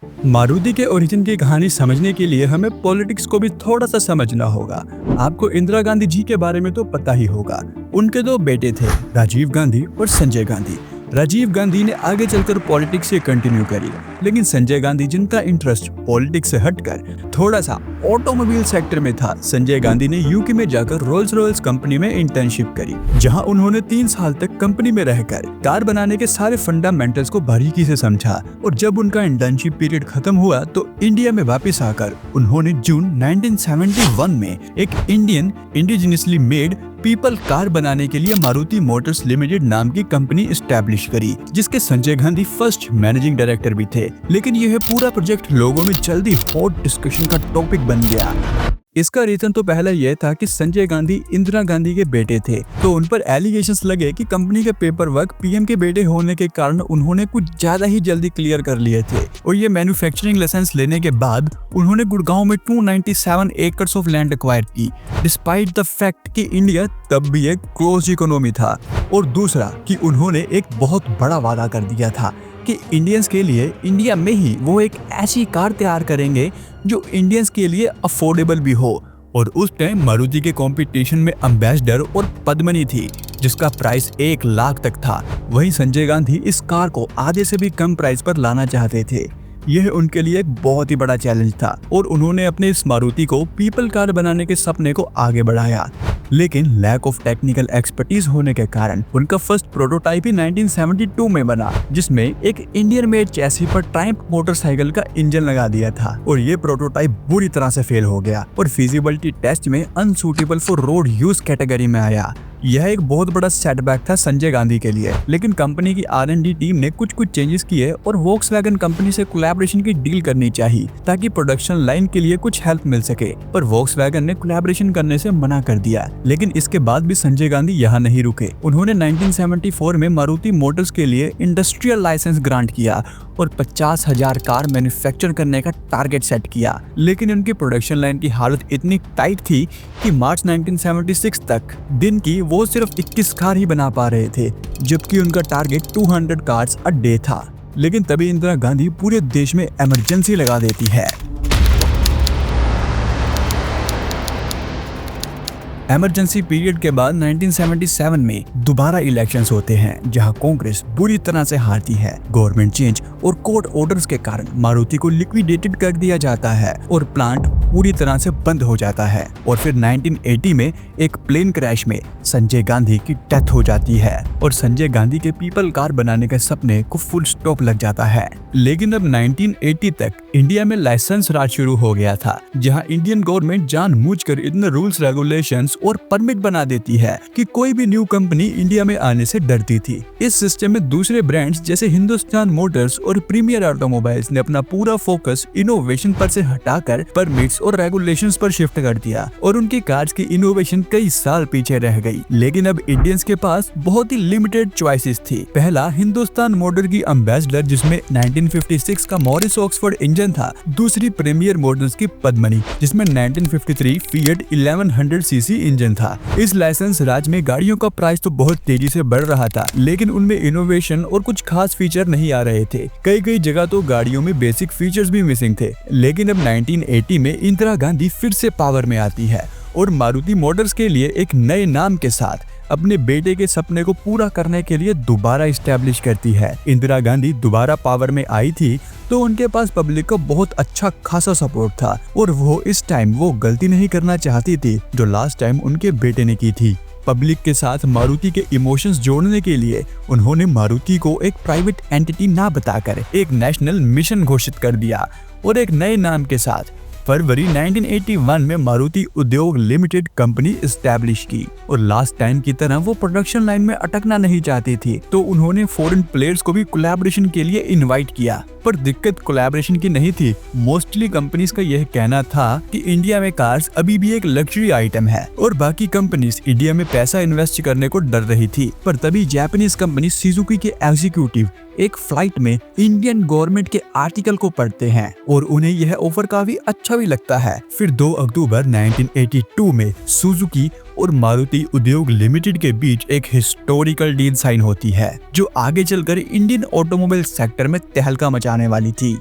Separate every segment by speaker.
Speaker 1: मारुति के ओरिजिन की कहानी समझने के लिए हमें पॉलिटिक्स को भी थोड़ा सा समझना होगा। आपको इंदिरा गांधी जी के बारे में तो पता ही होगा। उनके दो बेटे थे, राजीव गांधी और संजय गांधी। राजीव गांधी ने आगे चलकर पॉलिटिक्स से कंटिन्यू करी, लेकिन संजय गांधी जिनका इंटरेस्ट पॉलिटिक्स से हटकर थोड़ा सा ऑटोमोबाइल सेक्टर में था, संजय गांधी ने यूके में जाकर रोल्स रॉयल्स कंपनी में इंटर्नशिप करी, जहां उन्होंने 3 साल तक कंपनी में रहकर कार बनाने के सारे फंडामेंटल्स को बारीकी से समझा। और जब उनका इंटर्नशिप पीरियड खत्म हुआ तो इंडिया में वापस आकर उन्होंने जून 1971 में एक Indian indigenously made people car बनाने के लिए मारुति मोटर्स लिमिटेड नाम की कंपनी एस्टैब्लिश करी, जिसके Sanjay Gandhi first managing director भी थे। लेकिन यह पूरा प्रोजेक्ट लोगों में जल्दी हॉट डिस्कशन का टॉपिक बन गया। इसका रीजन तो पहला यह था कि संजय गांधी इंदिरा गांधी के बेटे थे, तो उन पर एलिगेशंस लगे कि कंपनी के पेपर वर्क पीएम के बेटे होने के कारण उन्होंने कुछ ज्यादा ही जल्दी क्लियर कर लिए थे। और ये मैन्युफैक्चरिंग लाइसेंस लेने के बाद उन्होंने गुड़गांव में 297 एकर्स ऑफ लैंड एक्वायर की, डिस्पाइट द फैक्ट कि इंडिया तब भी एक क्लोज इकोनॉमी था। और दूसरा कि उन्होंने एक बहुत बड़ा वादा कर दिया था कि इंडियंस के लिए इंडिया में ही वो एक ऐसी कार तैयार करेंगे जो इंडियंस के लिए अफोर्डेबल भी हो। और उस टाइम मारुति के कंपटीशन में एम्बेसडर और पद्मनी थी, जिसका प्राइस 1 लाख तक था। वहीं संजय गांधी इस कार को आधे से भी कम प्राइस पर लाना चाहते थे। यह उनके लिए एक बहुत ही बड़ा चैलेंज था और उन्होंने अपने इस मारुति को पीपल कार बनाने के सपने को आगे बढ़ाया। लेकिन लैक ऑफ टेक्निकल एक्सपर्टीज होने के कारण उनका फर्स्ट प्रोटोटाइप ही 1972 में बना, जिसमें एक इंडियन मेड चैसी पर ट्रायम्फ मोटरसाइकिल का इंजन लगा दिया था। और ये प्रोटोटाइप बुरी तरह से फेल हो गया और फिजिबिलिटी टेस्ट में unsuitable for road use category में आया। यह एक बहुत बड़ा सेटबैक था संजय गांधी के लिए। लेकिन कंपनी की R&D टीम ने कुछ चेंजेस किए और वोक्सवैगन कंपनी से कोलैबोरेशन की डील करनी चाहिए ताकि प्रोडक्शन लाइन के लिए कुछ हेल्प मिल सके, पर वोक्सवैगन ने कोलैबोरेशन करने से मना कर दिया। लेकिन इसके बाद भी संजय गांधी यहाँ नहीं रुके। उन्होंने 1974 में मारुति मोटर्स के लिए इंडस्ट्रियल लाइसेंस ग्रांट किया और 50,000 कार मैन्युफैक्चर करने का टारगेट सेट किया। लेकिन उनकी प्रोडक्शन लाइन की हालत इतनी टाइट थी कि मार्च 1976 तक दिन की वो सिर्फ 21 कार ही बना पा रहे थे, जबकि उनका टारगेट 200 कार्स अ डे था। लेकिन तभी इंदिरा गांधी पूरे देश में इमरजेंसी लगा देती है। इमरजेंसी पीरियड के बाद 1977 में दोबारा इलेक्शंस होते हैं, जहां कांग्रेस बुरी तरह से हारती है। गवर्नमेंट चेंज और कोर्ट ऑर्डर्स के कारण मारुति को लिक्विडेटेड कर दिया जाता है और प्लांट पूरी तरह से बंद हो जाता है। और फिर 1980 में एक प्लेन क्रैश में संजय गांधी की डेथ हो जाती है और संजय गांधी के पीपल कार बनाने के सपने को फुल स्टॉप लग जाता है। लेकिन अब 1980 तक इंडिया में लाइसेंस राज शुरू हो गया था, जहां इंडियन गवर्नमेंट जानबूझकर इतने रूल्स रेगुलेशंस और परमिट बना देती है कि कोई भी न्यू कंपनी इंडिया में आने से डरती थी। इस सिस्टम में दूसरे ब्रांड्स जैसे हिंदुस्तान मोटर्स और प्रीमियर ऑटोमोबाइल्स ने अपना पूरा फोकस इनोवेशन पर से हटाकर परमिट्स और रेगुलेशंस पर शिफ्ट कर दिया और उनकी कार्स की इनोवेशन कई साल पीछे रह गई। लेकिन अब इंडियंस के पास बहुत ही लिमिटेड चॉइसेस थी। पहला हिंदुस्तान मोटर की एम्बेसडर, जिसमें 1956 का मॉरिस ऑक्सफोर्ड इंजन था। दूसरी प्रीमियर मोटर्स की पद्मनी, जिसमें 1953 फिएट 1100 सीसी इंजन था। इस लाइसेंस राज में गाड़ियों का प्राइस तो बहुत तेजी से बढ़ रहा था, लेकिन उनमें इनोवेशन और कुछ खास फीचर नहीं आ रहे थे। कई जगह तो गाड़ियों में बेसिक फीचर्स भी मिसिंग थे। लेकिन अब 1980 में इंदिरा गांधी फिर से पावर में आती है और मारुति मोटर्स के लिए एक नए नाम के साथ अपने बेटे के सपने को पूरा करने के लिए दोबारा इस्टेब्लिश करती है। इंदिरा गांधी दोबारा पावर में आई थी तो उनके पास पब्लिक का बहुत अच्छा खासा सपोर्ट था और वो इस टाइम वो गलती नहीं करना चाहती थी जो लास्ट टाइम उनके बेटे ने की थी। पब्लिक के साथ मारुति के इमोशंस जोड़ने के लिए उन्होंने मारुति को एक प्राइवेट एंटिटी ना बताकर एक नेशनल मिशन घोषित कर दिया और एक नए नाम के साथ फरवरी 1981 में मारुति उद्योग लिमिटेड कंपनी एस्टैब्लिश की। और लास्ट टाइम की तरह वो प्रोडक्शन लाइन में अटकना नहीं चाहती थी, तो उन्होंने फॉरेन प्लेयर्स को भी कोलैबोरेशन के लिए इनवाइट किया। पर दिक्कत कोलैबोरेशन की नहीं थी। मोस्टली कंपनीज का यह कहना था कि इंडिया में कार्स अभी भी एक लग्जरी आइटम है और बाकी कंपनीज इंडिया में पैसा इन्वेस्ट करने को डर रही थी। पर तभी जापानीज कंपनी सुजुकी के एग्जीक्यूटिव एक फ्लाइट में इंडियन गवर्नमेंट के आर्टिकल को पढ़ते हैं और उन्हें यह ऑफर काफी अच्छा भी लगता है। फिर 2 अक्टूबर 1982 में सुजुकी और मारुति उद्योग लिमिटेड के बीच एक हिस्टोरिकल डील साइन होती है, जो आगे चलकर इंडियन ऑटोमोबाइल सेक्टर में तहलका मचाने वाली थी।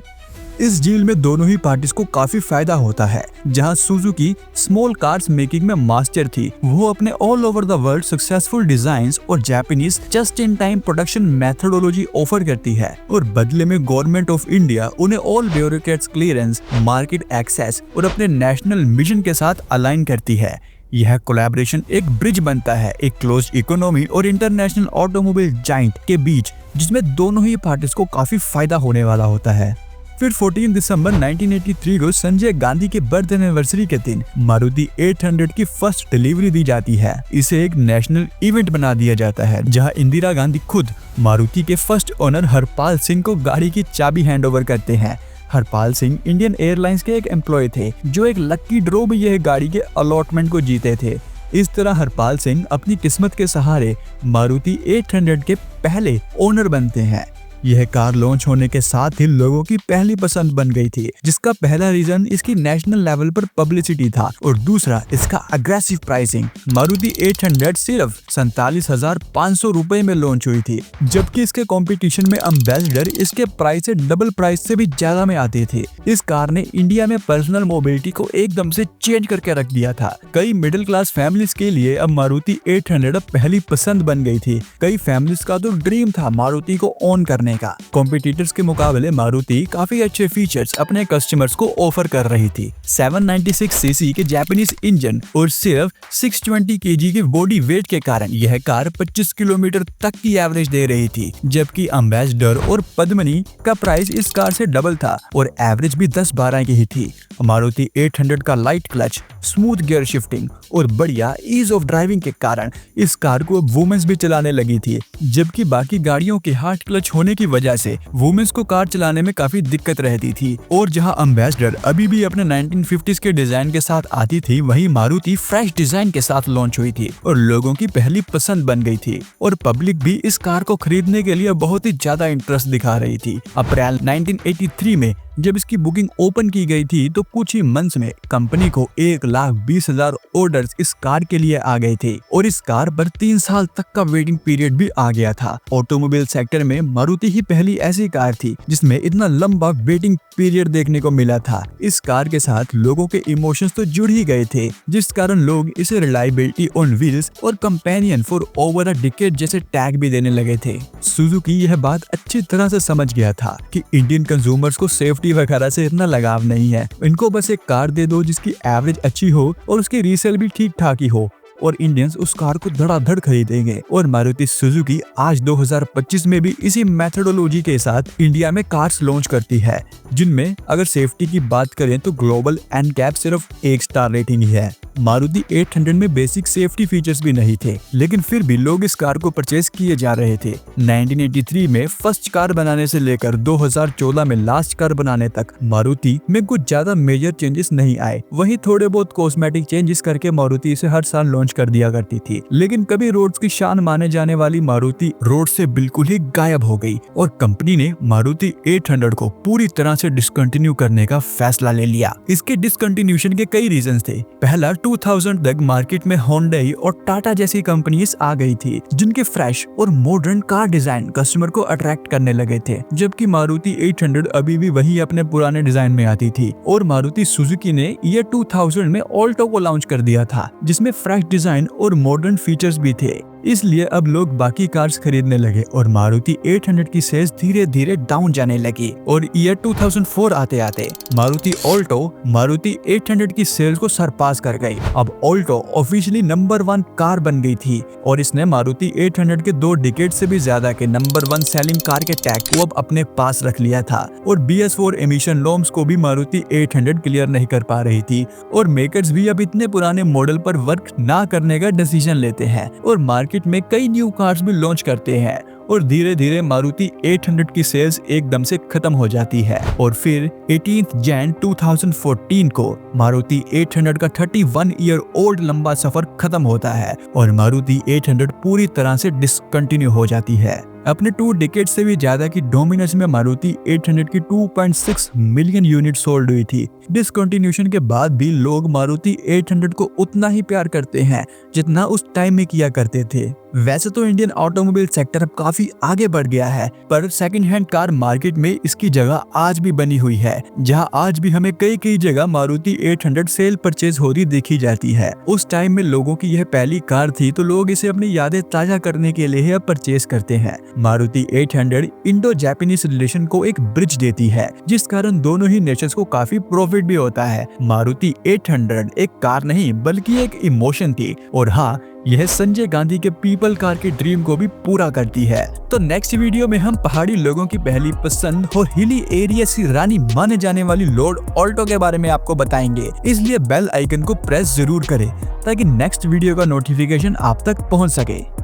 Speaker 1: इस डील में दोनों ही पार्टीज को काफी फायदा होता है। जहां सुजुकी स्मॉल कार्स मेकिंग में मास्टर थी, वो अपने all over the world successful designs और Japanese just in time production methodology offer करती है, और बदले में गवर्नमेंट ऑफ इंडिया उन्हें all bureaucrats clearance, market access और अपने नेशनल मिशन के साथ अलाइन करती है। यह कोलैबोरेशन एक ब्रिज बनता है एक क्लोज इकोनॉमी और इंटरनेशनल ऑटोमोबाइल जाइंट के बीच, जिसमें दोनों ही पार्टीज को काफी फायदा होने वाला होता है। फिर 14 दिसंबर 1983 को संजय गांधी के बर्थ एनिवर्सरी के दिन मारुति 800 की फर्स्ट डिलीवरी दी जाती है। इसे एक नेशनल इवेंट बना दिया जाता है, जहां इंदिरा गांधी खुद मारुति के फर्स्ट ओनर हरपाल सिंह को गाड़ी की चाबी हैंडओवर करते हैं। हरपाल सिंह इंडियन एयरलाइंस के एक एम्प्लॉय थे, जो एक लकी ड्रॉ में यह गाड़ी के अलॉटमेंट को जीते थे। इस तरह हरपाल सिंह अपनी किस्मत के सहारे मारुति 800 के पहले ओनर बनते हैं। यह कार लॉन्च होने के साथ ही लोगों की पहली पसंद बन गई थी, जिसका पहला रीजन इसकी नेशनल लेवल पर पब्लिसिटी था और दूसरा इसका अग्रेसिव प्राइसिंग। मारुति 800 सिर्फ 47,500 रुपए में लॉन्च हुई थी, जबकि इसके कंपटीशन में एम्बेसडर इसके प्राइस से डबल प्राइस से भी ज्यादा में आते थे। इस कार ने इंडिया में पर्सनल मोबिलिटी को एकदम से चेंज करके रख दिया था। कई मिडिल क्लास फैमिलीज के लिए अब मारुति 800 पहली पसंद बन गई थी। कई फैमिलीज का तो ड्रीम था मारुति को ओन करने का। कॉम्पिटिटर्स के मुकाबले मारुति काफी अच्छे फीचर्स अपने कस्टमर्स को ऑफर कर रही थी। 796 सीसी के जापानीज इंजन और सिर्फ 620 केजी की बॉडी वेट के कारण यह कार 25 किलोमीटर तक की एवरेज दे रही थी, जबकि एम्बेसडर और पद्मिनी का प्राइस इस कार से डबल था और एवरेज भी 10-12 की ही थी। मारुति 800 का light clutch, smooth gear shifting और बढ़िया ईज ऑफ ड्राइविंग के कारण इस कार को वुमेन्स भी चलाने लगी थी, जबकि बाकी गाड़ियों के हार्ड क्लच होने की वजह से वुमेन्स को कार चलाने में काफी दिक्कत रहती थी। और जहां एम्बेसडर अभी भी अपने 1950s के डिजाइन के साथ आती थी, वहीं मारुति फ्रेश डिजाइन के साथ लॉन्च हुई थी और लोगों की पहली पसंद बन गई थी और पब्लिक भी इस कार को खरीदने के लिए बहुत ही ज्यादा इंटरेस्ट दिखा रही थी। अप्रैल 1983 में जब इसकी बुकिंग ओपन की गई थी, तो कुछ ही मंथ्स में कंपनी को 1,20,000 ऑर्डर्स इस कार के लिए आ गए थे और इस कार पर 3 साल तक का वेटिंग पीरियड भी आ गया था। ऑटोमोबाइल सेक्टर में मारुति ही पहली ऐसी कार थी जिसमें इतना लंबा वेटिंग पीरियड देखने को मिला था। इस कार के साथ लोगों के इमोशंस तो जुड़ ही गए थे, जिस कारण लोग इसे रिलायबिलिटी ऑन व्हील्स और companion for over a decade जैसे टैग भी देने लगे थे। सुजुकी यह बात अच्छी तरह से समझ गया था कि इंडियन कंज्यूमर्स को सेफ्टी वगैरह से इतना लगाव नहीं है। इनको बस एक कार दे दो जिसकी एवरेज अच्छी हो और उसकी रीसेल भी ठीक ठाक ही हो और इंडियंस उस कार को धड़ाधड़ खरीदेंगे। और मारुति सुजुकी आज 2025 में भी इसी मेथोडोलॉजी के साथ इंडिया में कार्स लॉन्च करती है, जिनमें अगर सेफ्टी की बात करें तो ग्लोबल एनकैप सिर्फ 1 स्टार रेटिंग ही है। मारुति 800 में बेसिक सेफ्टी फीचर्स भी नहीं थे, लेकिन फिर भी लोग इस कार को परचेज किए जा रहे थे। 1983 में फर्स्ट कार बनाने से लेकर 2014 में लास्ट कार बनाने तक मारुति में कुछ ज्यादा मेजर चेंजेस नहीं आए। वहीं थोड़े बहुत कॉस्मेटिक चेंजेस करके मारुति इसे हर साल लॉन्च कर दिया करती थी, लेकिन कभी रोड्स की शान माने जाने वाली मारुति रोड से बिल्कुल ही गायब हो गई और कंपनी ने मारुति 800 को पूरी तरह से डिसकंटिन्यू करने का फैसला ले लिया। इसके डिसकंटिन्यूशन के कई रीजंस थे। पहला, 2000 तक मार्केट में होंडई और टाटा जैसी कंपनीज आ गई थी, जिनके फ्रेश और मॉडर्न कार डिजाइन कस्टमर को अट्रैक्ट करने लगे थे, जबकि मारुति 800 अभी भी वही अपने पुराने डिजाइन में आती थी। और मारुति सुजुकी ने ईयर 2000 में ऑल्टो को लॉन्च कर दिया था, जिसमें फ्रेश डिजाइन और मॉडर्न फीचर्स भी थे। इसलिए अब लोग बाकी कार्स खरीदने लगे और मारुति 800 की सेल्स धीरे धीरे डाउन जाने लगी। और ईयर 2004 आते आते मारुति ऑल्टो मारुति 800 की सेल्स को सरपास कर गई। अब ऑल्टो ऑफिशियली नंबर 1 कार बन गई थी और इसने मारुति 800 के 2 डिकेड से भी ज्यादा के नंबर 1 सेलिंग कार के टैग को अब अपने पास रख लिया था। और BS4 एमिशन नॉर्म्स को भी मारुति 800 क्लियर नहीं कर पा रही थी और मेकर्स भी अब इतने पुराने मॉडल पर वर्क ना करने का डिसीजन लेते हैं और मार्केट में कई न्यू कार्स भी लॉन्च करते हैं और धीरे धीरे मारुति 800 की सेल्स एकदम से खत्म हो जाती है। और फिर 18 जैन 2014 को मारुति 800 का 31 ईयर ओल्ड लंबा सफर खत्म होता है और मारुति 800 पूरी तरह से डिसकंटिन्यू हो जाती है। अपने 2 डिकेड से भी ज्यादा की डोमिनेंस में मारुति 800 की 2.6 मिलियन यूनिट सोल्ड हुई थी, डिसकंटिन्यूएशन के बाद भी लोग मारुति 800 को उतना ही प्यार करते हैं जितना उस टाइम में किया करते थे। वैसे तो इंडियन ऑटोमोबाइल सेक्टर अब काफी आगे बढ़ गया है, पर सेकंड हैंड कार मार्केट में इसकी जगह आज भी बनी हुई है, जहां आज भी हमें कई जगह मारुति 800 सेल परचेज होती देखी जाती है। उस टाइम में लोगों की यह पहली कार थी, तो लोग इसे अपनी यादें ताजा करने के लिए अब परचेज करते हैं। मारुति 800 इंडो जापानीज रिलेशन को एक ब्रिज देती है, जिस कारण दोनों ही नेशंस को काफी प्रॉफिट भी होता है। मारुति 800 एक कार नहीं बल्कि एक इमोशन थी, और हाँ, यह संजय गांधी के पीपल कार के ड्रीम को भी पूरा करती है। तो नेक्स्ट वीडियो में हम पहाड़ी लोगों की पहली पसंद और हिली एरिया की रानी माने जाने वाली लोड ऑल्टो के बारे में आपको बताएंगे, इसलिए बेल आइकन को प्रेस जरूर करें ताकि नेक्स्ट वीडियो का नोटिफिकेशन आप तक पहुंच सके।